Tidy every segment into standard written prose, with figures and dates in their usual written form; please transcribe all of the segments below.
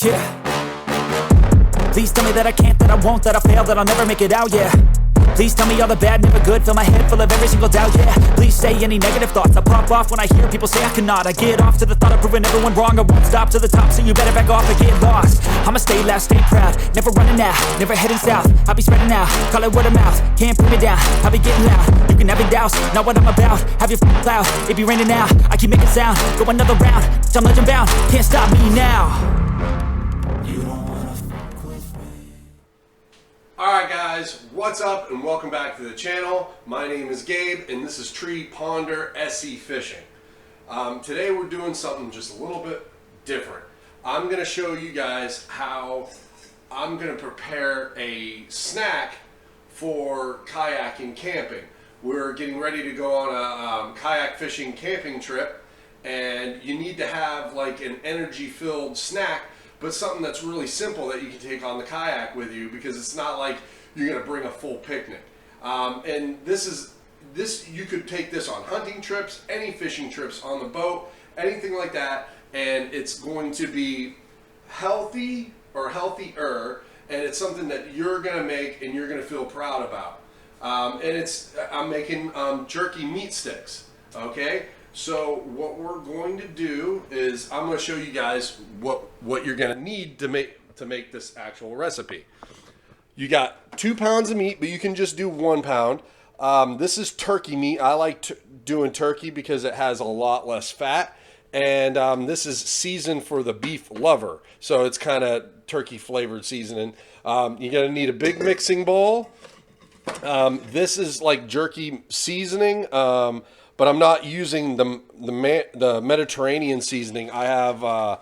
Yeah. Please tell me that I can't, that I won't, that I fail, that I'll never make it out, yeah. Please tell me all the bad, never good, fill my head full of every single doubt, yeah. Please say any negative thoughts, I pop off when I hear people say I cannot. I get off to the thought of proving everyone wrong, I won't stop to the top, so you better back off and get lost. I'ma stay loud, stay proud, never running out, never heading south. I'll be spreading out, call it word of mouth, can't put me down, I'll be getting loud. You can have your doubts, not what I'm about, have your cloud, it be raining now, I keep making sound, go another round, I'm legend bound, can't stop me now. Alright guys, what's up and welcome back to the channel. My name is Gabe and this is Tree Ponder SE Fishing. Today we're doing something just a little bit different. I'm going to show you guys how I'm going to prepare a snack for kayaking camping. We're getting ready to go on a kayak fishing camping trip, and you need to have like an energy filled snack, but something that's really simple that you can take on the kayak with you, because it's not like you're going to bring a full picnic. And this you could take this on hunting trips, any fishing trips, on the boat, anything like that, and it's going to be healthy or healthier, and it's something that you're going to make and you're going to feel proud about. I'm making jerky meat sticks, okay? So what we're going to do is I'm going to show you guys what you're going to need to make this actual recipe. You got 2 pounds of meat, but you can just do 1 pound. This is turkey meat. I like doing turkey because it has a lot less fat, and this is seasoned for the beef lover, so it's kind of turkey flavored seasoning. You're going to need a big mixing bowl. This is like jerky seasoning. But I'm not using the Mediterranean seasoning. I have,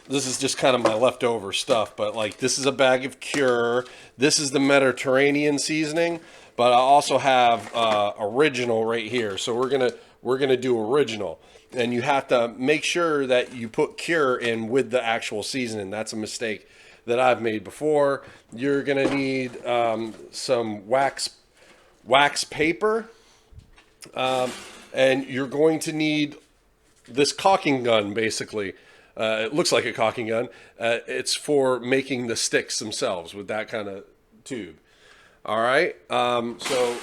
this is just kind of my leftover stuff, but like this is a bag of Cure. This is the Mediterranean seasoning, but I also have original right here. So we're gonna do original, and you have to make sure that you put Cure in with the actual seasoning. That's a mistake that I've made before. You're gonna need some wax paper. And you're going to need this caulking gun, basically. It looks like a caulking gun. It's for making the sticks themselves with that kind of tube. All right. So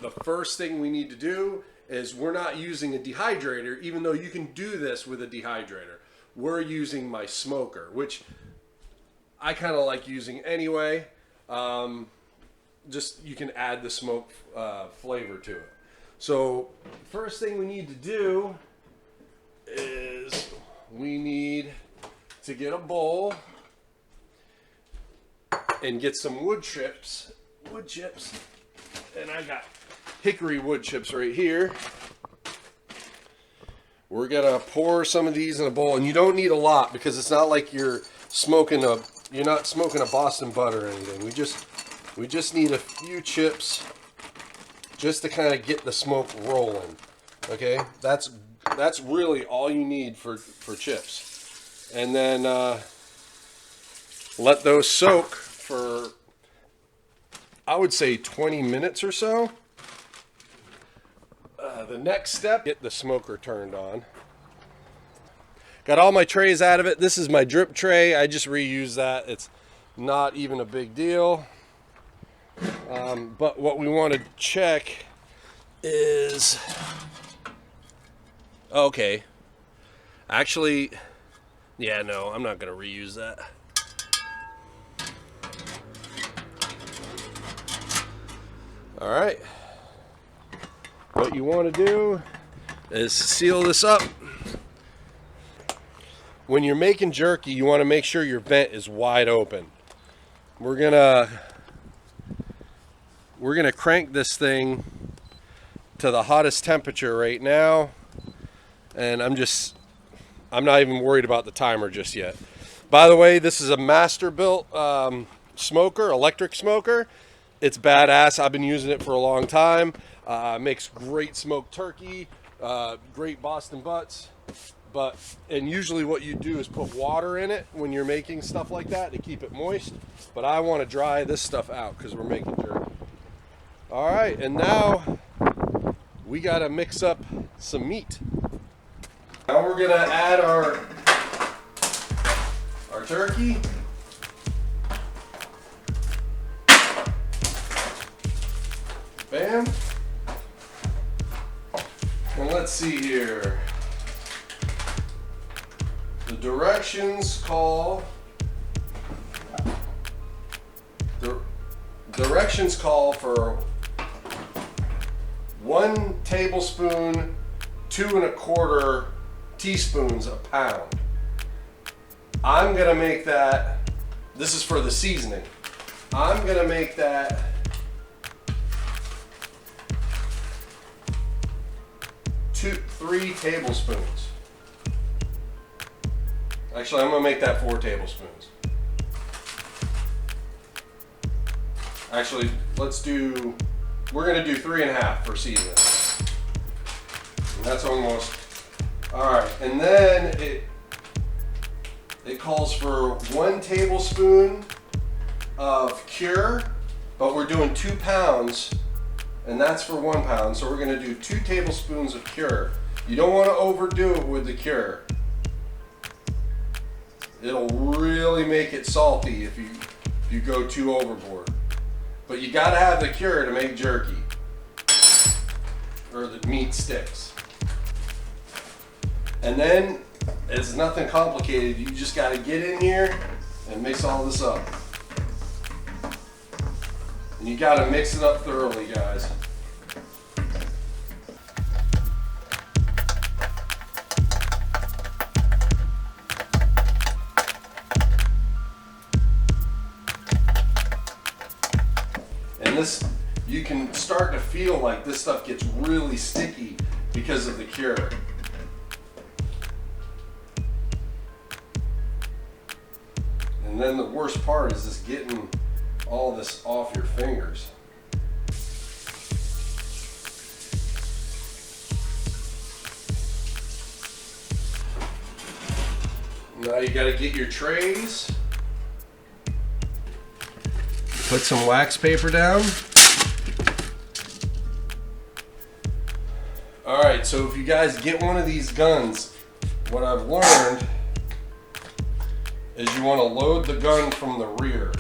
the first thing we need to do is, we're not using a dehydrator, even though you can do this with a dehydrator. We're using my smoker, which I kind of like using anyway. Just you can add the smoke flavor to it. So first thing we need to do is we need to get a bowl and get some wood chips, and I got hickory wood chips right here. We're gonna pour some of these in a bowl, and you don't need a lot because it's not like you're not smoking a Boston butt or anything. We just need a few chips, just to kind of get the smoke rolling. Okay, that's really all you need for chips. And then let those soak for, I would say, 20 minutes or so. The next step, get the smoker turned on. Got all my trays out of it. This is my drip tray. I just reuse that. It's not even a big deal. But what we want to check is, okay, actually, yeah, no, I'm not going to reuse that. All right, what you want to do is seal this up. When you're making jerky, you want to make sure your vent is wide open. We're gonna crank this thing to the hottest temperature right now, and I'm not even worried about the timer just yet. By the way, this is a master built smoker, electric smoker. It's badass. I've been using it for a long time. Makes great smoked turkey, great Boston butts. And usually what you do is put water in it when you're making stuff like that to keep it moist. But I want to dry this stuff out because we're making jerky. All right, and now we got to mix up some meat. Now we're going to add our turkey. Bam. And let's see here. The directions call for 1 tablespoon, 2 1/4 teaspoons a pound. I'm gonna make that, this is for the seasoning. I'm gonna make that 3 tablespoons. Actually, I'm gonna make that 4 tablespoons. Actually, we're gonna do 3 1/2 for seasoning. And that's almost, all right. And then it calls for 1 tablespoon of cure, but we're doing 2 pounds, and that's for 1 pound. So we're gonna do 2 tablespoons of cure. You don't wanna overdo it with the cure. It'll really make it salty if you go too overboard. But you gotta have the cure to make jerky, or the meat sticks. And then it's nothing complicated. You just gotta get in here and mix all this up. And you gotta mix it up thoroughly, guys. This, you can start to feel like this stuff gets really sticky because of the cure. And then the worst part is just getting all this off your fingers. Now you got to get your trays. Put some wax paper down. All right, so if you guys get one of these guns, what I've learned is you want to load the gun from the rear.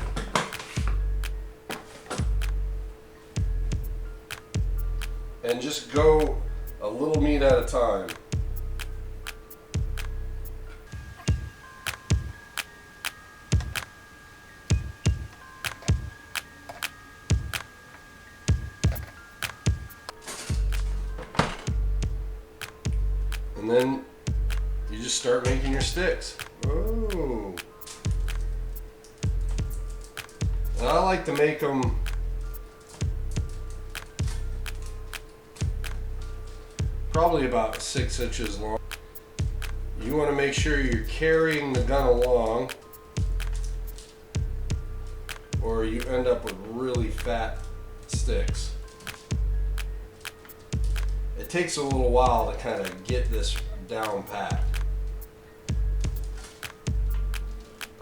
And just go a little meat at a time. And then you just start making your sticks. Oh. And I like to make them probably about 6 inches long. You want to make sure you're carrying the gun along, or you end up with really fat sticks. It takes a little while to kind of get this down pat.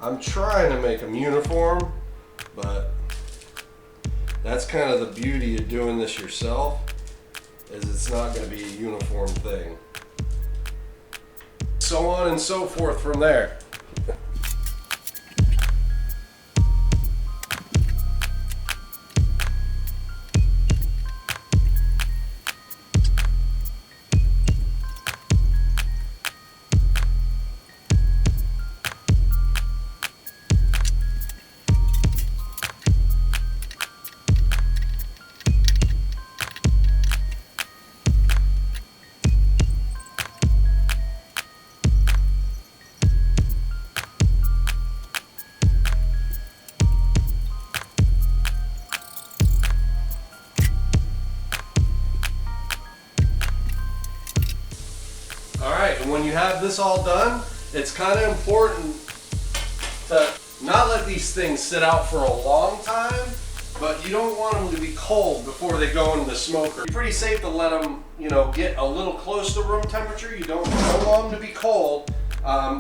I'm trying to make them uniform, but that's kind of the beauty of doing this yourself, is it's not going to be a uniform thing. So on and so forth from there. And when you have this all done, it's kind of important to not let these things sit out for a long time, but you don't want them to be cold before they go in the smoker. It's pretty safe to let them, get a little close to room temperature. You don't want them to be cold.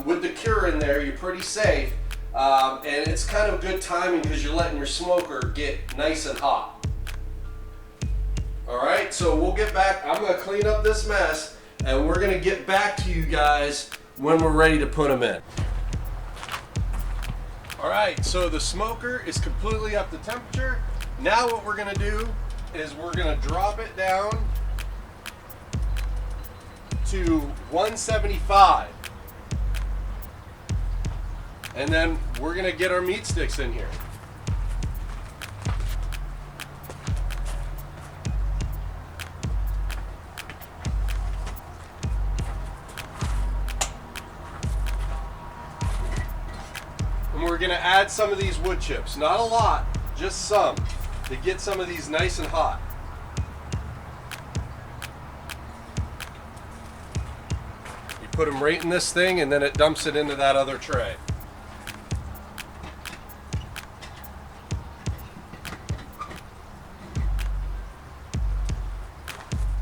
With the cure in there, you're pretty safe. And it's kind of good timing because you're letting your smoker get nice and hot. All right, so we'll get back. I'm gonna clean up this mess, and we're gonna get back to you guys when we're ready to put them in. All right, so the smoker is completely up to temperature. Now what we're gonna do is we're gonna drop it down to 175. And then we're gonna get our meat sticks in here. And we're gonna add some of these wood chips. Not a lot, just some, to get some of these nice and hot. You put them right in this thing and then it dumps it into that other tray.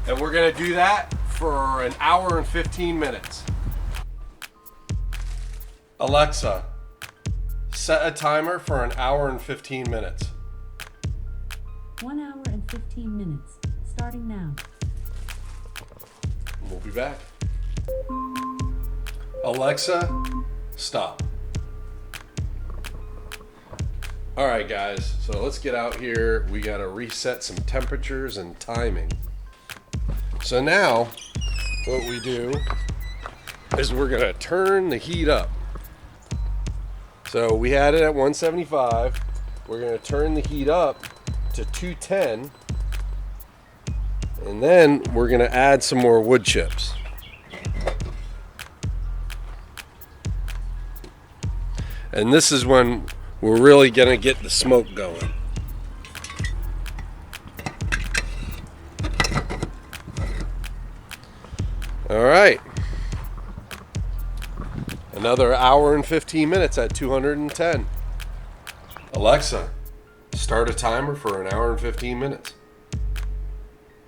And we're gonna do that for an hour and 15 minutes. Alexa, set a timer for an hour and 15 minutes. 1 hour and 15 minutes, starting now. We'll be back. Alexa, stop. All right, guys, so let's get out here. We gotta reset some temperatures and timing. So now, what we do is we're gonna turn the heat up. So we had it at 175. We're gonna turn the heat up to 210. And then we're gonna add some more wood chips. And this is when we're really gonna get the smoke going. All right. Another hour and 15 minutes at 210. Alexa, start a timer for an hour and 15 minutes.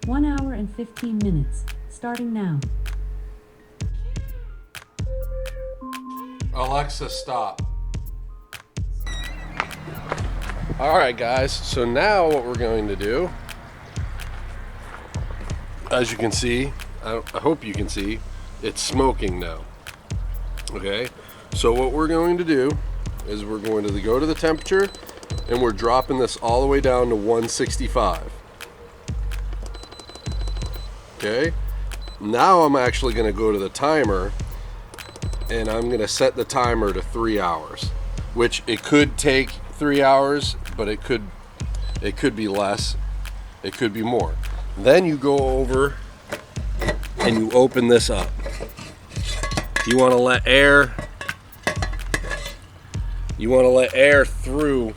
1 hour and 15 minutes, starting now. Alexa, stop. All right, guys, so now what we're going to do, as you can see, I hope you can see, it's smoking now. Okay, so what we're going to do is we're going to go to the temperature and we're dropping this all the way down to 165. Okay, now I'm actually going to go to the timer and I'm going to set the timer to 3 hours, which it could take 3 hours, but it could be less, it could be more. Then you go over and you open this up. You want to let air through.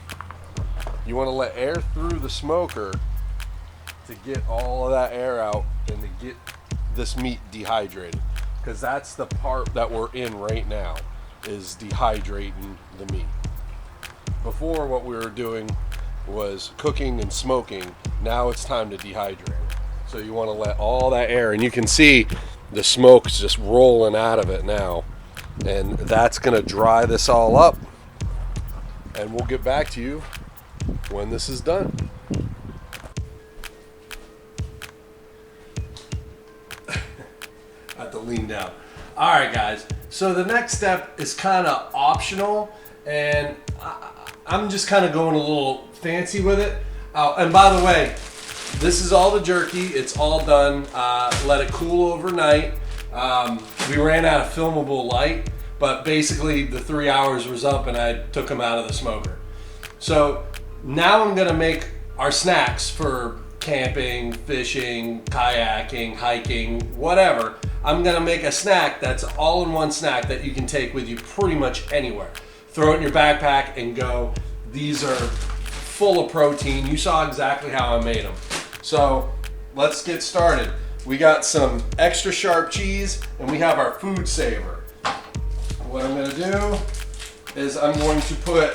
You want to let air through the smoker to get all of that air out and to get this meat dehydrated, because that's the part that we're in right now, is dehydrating the meat. Before, what we were doing was cooking and smoking. Now it's time to dehydrate. So you want to let all that air, and you can see the smoke's just rolling out of it now, and that's going to dry this all up, and we'll get back to you when this is done. I have to lean down. All right, guys, so the next step is kind of optional, and I'm just kind of going a little fancy with it. And by the way, this is all the jerky. It's all done. Let it cool overnight. We ran out of filmable light, but basically the 3 hours was up and I took them out of the smoker. So now I'm gonna make our snacks for camping, fishing, kayaking, hiking, whatever. I'm gonna make a snack that's all-in-one snack that you can take with you pretty much anywhere. Throw it in your backpack and go. These are full of protein. You saw exactly how I made them. So let's get started. We got some extra sharp cheese and we have our food saver. What I'm gonna do is I'm going to put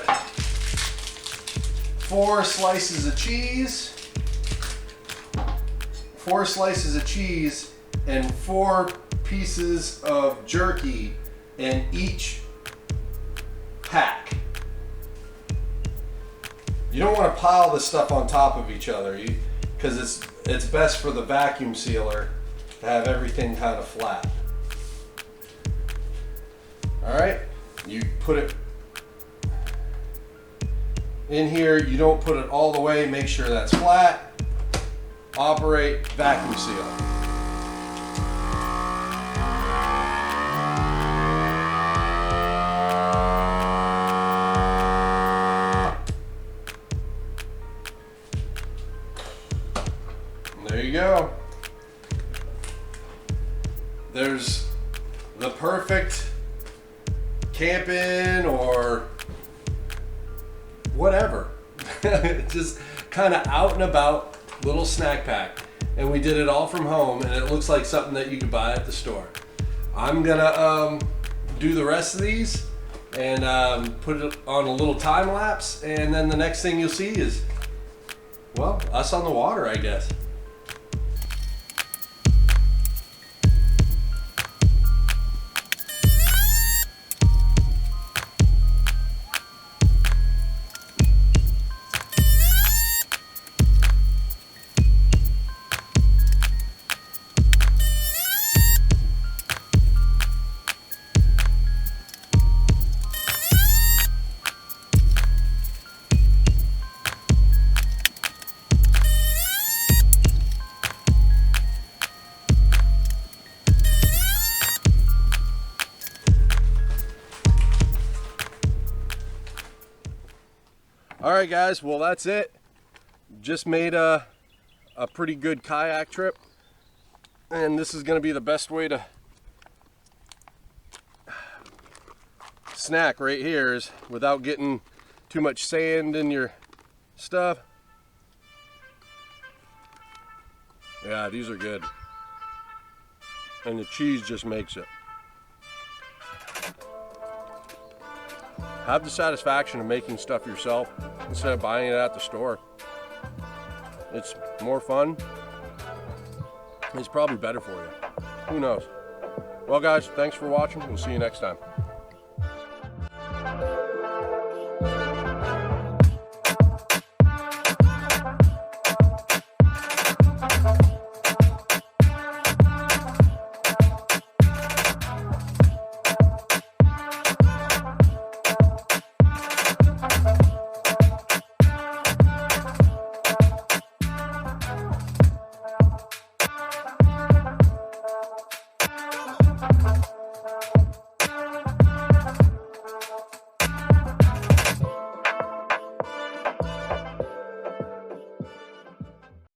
4 slices of cheese, 4 slices of cheese and 4 pieces of jerky in each pack. You don't want to pile this stuff on top of each other, because it's best for the vacuum sealer to have everything kind of flat. All right, you put it In here, you don't put it all the way, make sure that's flat. Operate, vacuum seal. There you go. There's the perfect camping or whatever. Just kind of out and about little snack pack. And we did it all from home, and it looks like something that you could buy at the store. I'm gonna do the rest of these and put it on a little time lapse, and then the next thing you'll see is, well, us on the water, I guess. All right, guys, well, that's it. Just made a pretty good kayak trip, and this is going to be the best way to snack right here, is without getting too much sand in your stuff. Yeah, these are good, and the cheese just makes it. Have the satisfaction of making stuff yourself instead of buying it at the store. It's more fun. It's probably better for you. Who knows? Well, guys, thanks for watching. We'll see you next time.